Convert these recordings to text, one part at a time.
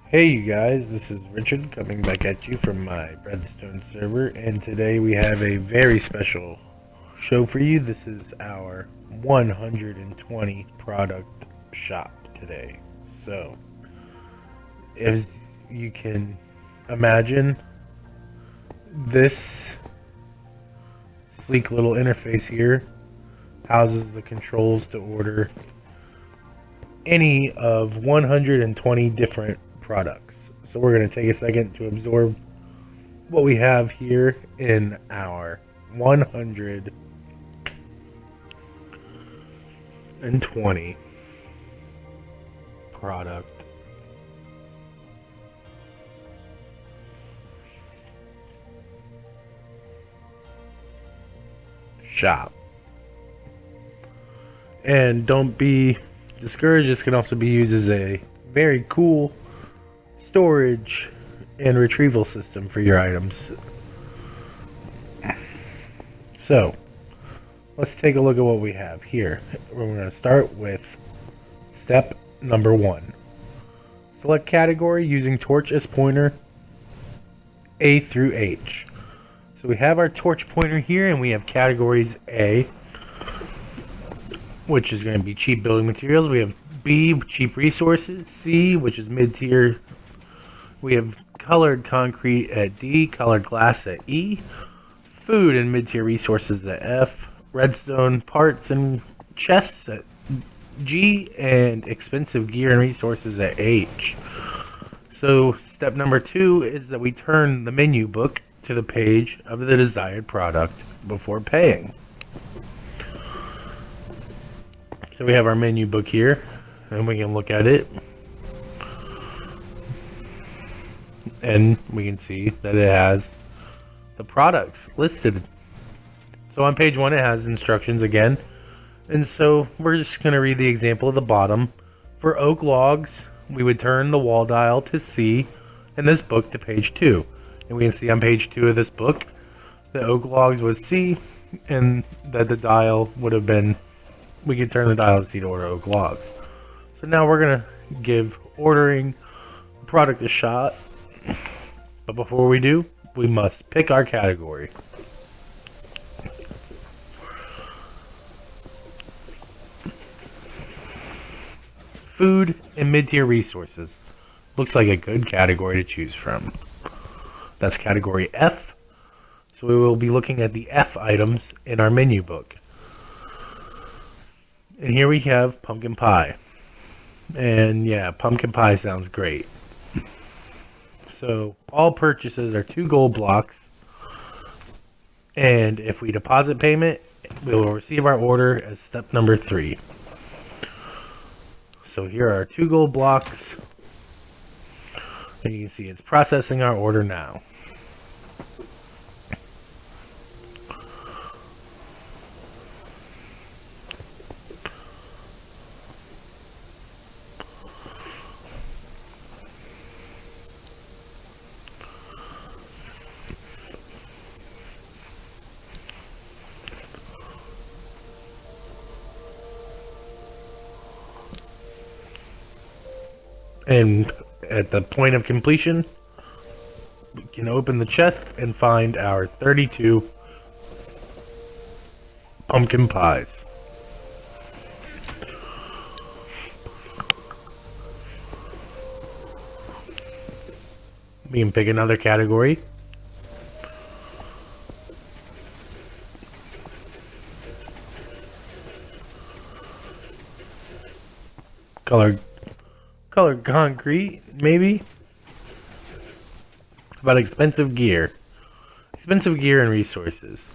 Hey you guys, this is Richard coming back at you from my redstone server, and today we have a very special show for you. This is our 120 product shop today. So, as you can imagine, this sleek little interface here houses the controls to order any of 120 different products. So we're going to take a second to absorb what we have here in our 120 product shop. And don't be discouraged, this can also be used as a very cool storage and retrieval system for your items. So, let's take a look at what we have here. We're going to start with step number 1. Select category using torch as pointer, A through H. So we have our torch pointer here, and we have categories A, which is going to be cheap building materials. We have B, cheap resources. C, which is mid-tier. We have colored concrete at D, colored glass at E, food and mid-tier resources at F, redstone parts and chests at G, and expensive gear and resources at H. So step number 2 is that we turn the menu book to the page of the desired product before paying. So we have our menu book here, and we can look at it, and we can see that it has the products listed. So on page 1 it has instructions again, and so we're just going to read the example at the bottom. For oak logs, we would turn the wall dial to C and this book to page 2. And we can see on page 2 of this book that oak logs was C, and that the dial would have been, we could turn the dial to C to order oak logs. So now we're going to give ordering the product a shot. But before we do, we must pick our category. Food and mid-tier resources. Looks like a good category to choose from. That's category F. So we will be looking at the F items in our menu book. And here we have pumpkin pie. And yeah, pumpkin pie sounds great. So all purchases are 2 gold blocks, and if we deposit payment, we will receive our order as step number 3. So here are 2 gold blocks, and you can see it's processing our order now. And at the point of completion, we can open the chest and find our 32 pumpkin pies. We can pick another category. Colored concrete, maybe. About expensive gear. Expensive gear and resources.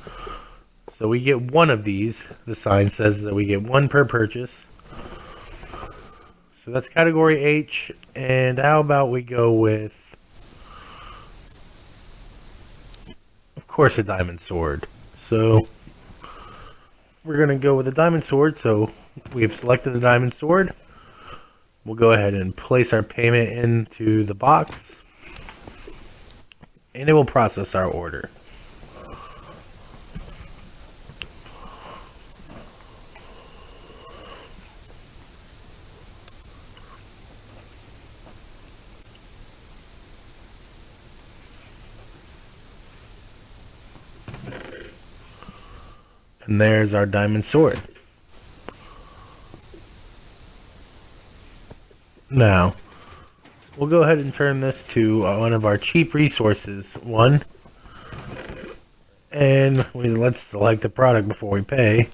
So we get 1 of these. The sign says that we get 1 per purchase. So that's category H. And how about we go with, of course, a diamond sword. So we're going to go with a diamond sword. So we've selected the diamond sword. We'll go ahead and place our payment into the box, and it will process our order. And there's our diamond sword. Now, we'll go ahead and turn this to one of our cheap resources. One. And let's select the product before we pay.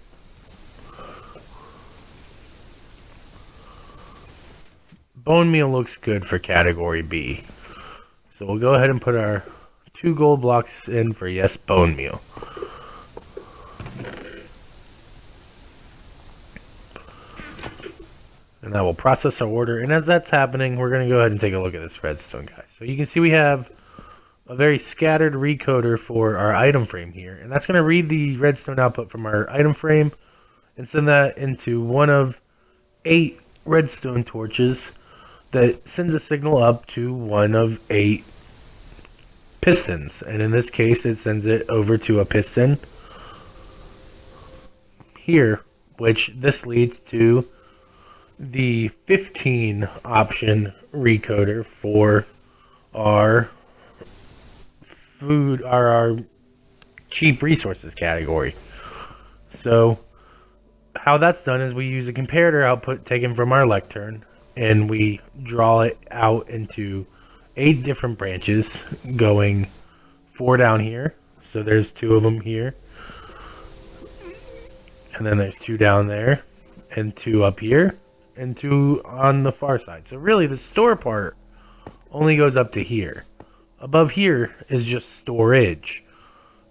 Bone meal looks good for category B. So we'll go ahead and put our 2 gold blocks in for yes, bone meal. And that will process our order. And as that's happening, we're going to go ahead and take a look at this redstone, guys. So you can see we have a very scattered recoder for our item frame here. And that's going to read the redstone output from our item frame and send that into one of 8 redstone torches that sends a signal up to one of 8 pistons. And in this case, it sends it over to a piston here, which this leads to the 15 option recoder for our food, our cheap resources category. So how that's done is we use a comparator output taken from our lectern, and we draw it out into 8 different branches, going 4 down here. So there's 2 of them here, and then there's 2 down there, and 2 up here, and 2 on the far side. So really the store part only goes up to here. Above here is just storage.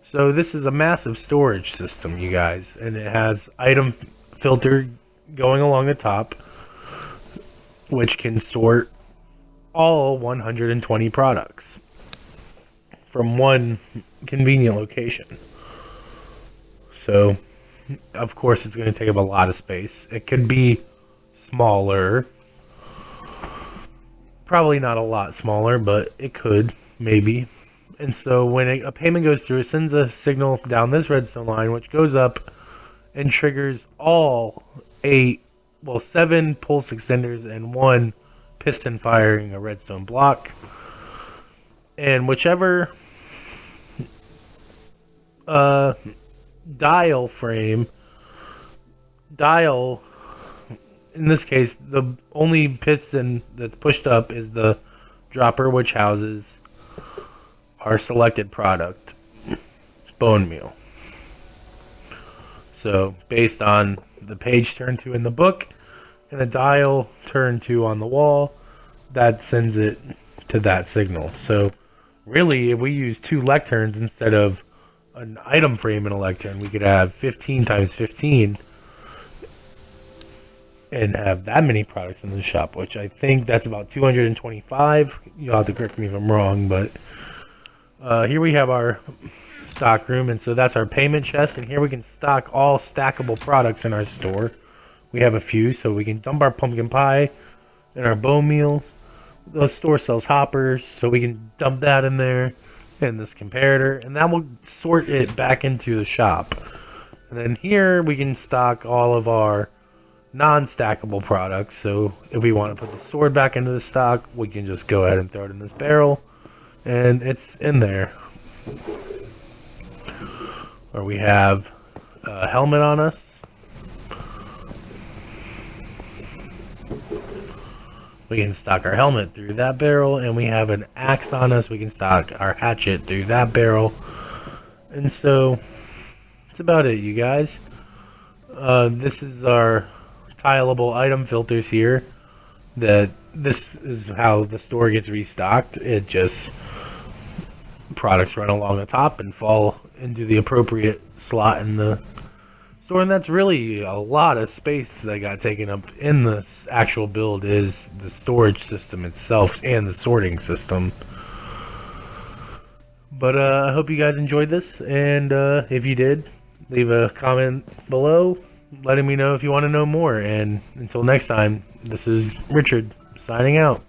So this is a massive storage system, you guys, and it has item filter going along the top, which can sort all 120 products from one convenient location. So of course it's going to take up a lot of space. It could be smaller, probably not a lot smaller, but it could, maybe. And so when a payment goes through, it sends a signal down this redstone line, which goes up and triggers all 7 pulse extenders and 1 piston firing a redstone block. And whichever dial, in this case, the only piston that's pushed up is the dropper, which houses our selected product, bone meal. So based on the page turned to in the book and the dial turned to on the wall, that sends it to that signal. So really, if we use 2 lecterns instead of an item frame in a lectern, we could have 15 times 15 and have that many products in the shop, which I think that's about 225. You'll have to correct me if I'm wrong, but here we have our stock room, and so that's our payment chest, and here we can stock all stackable products in our store. We have a few, so we can dump our pumpkin pie and our bone meal. The store sells hoppers, so we can dump that in there, and this comparator, and that will sort it back into the shop. And then here we can stock all of our non-stackable products. So if we want to put the sword back into the stock, we can just go ahead and throw it in this barrel, and it's in there. Or we have a helmet on us. We can stock our helmet through that barrel, and we have an axe on us. We can stock our hatchet through that barrel. And so that's about it, you guys. This is our tileable item filters here. This is how the store gets restocked. It just, products run along the top and fall into the appropriate slot in the store, and that's really a lot of space that got taken up in the actual build, is the storage system itself and the sorting system. But I hope you guys enjoyed this, and if you did, leave a comment below letting me know if you want to know more. And until next time, this is Richard signing out.